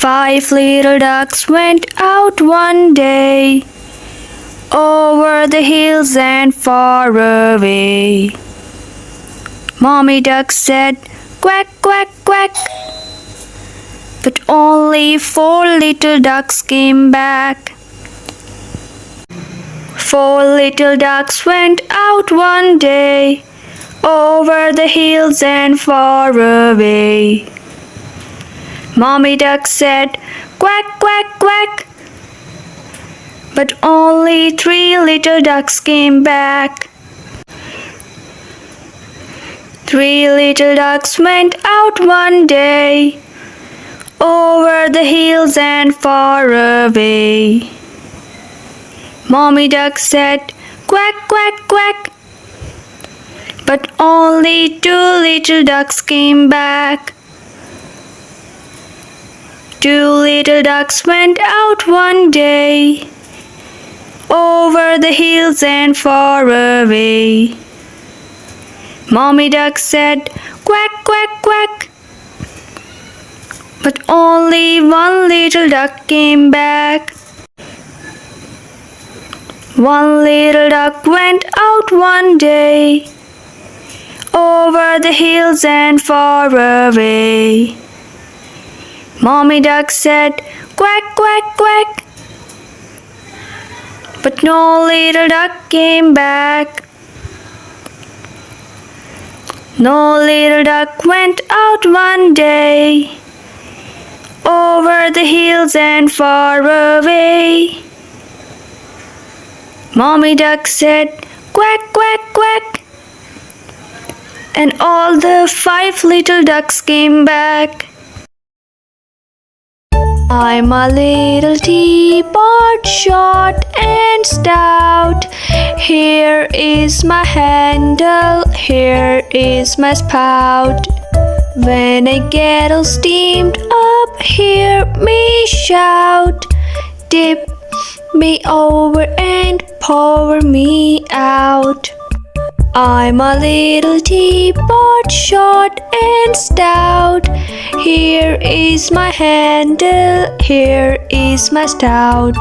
5 little ducks went out one day, over the hills and far away. Mommy duck said, "Quack, quack, quack." But only 4 little ducks came back. 4 little ducks went out one day, over the hills and far away. Mommy duck said, "Quack, quack, quack." But only 3 little ducks came back. 3 little ducks went out one day, over the hills and far away. Mommy duck said, "Quack, quack, quack." But only 2 little ducks came back. 2 little ducks went out one day, over the hills and far away. Mommy duck said, "Quack, quack, quack." But only 1 little duck came back. 1 little duck went out one day, over the hills and far away. Mommy duck said, "Quack, quack, quack." But no little duck came back. No little duck went out one day, over the hills and far away. Mommy duck said, "Quack, quack, quack." And all the 5 little ducks came back. I'm a little teapot, short and stout. Here is my handle, here is my spout. When I get all steamed up, hear me shout. Dip me over and pour me out. I'm a little teapot, short and stout. Here is my handle, here is my spout.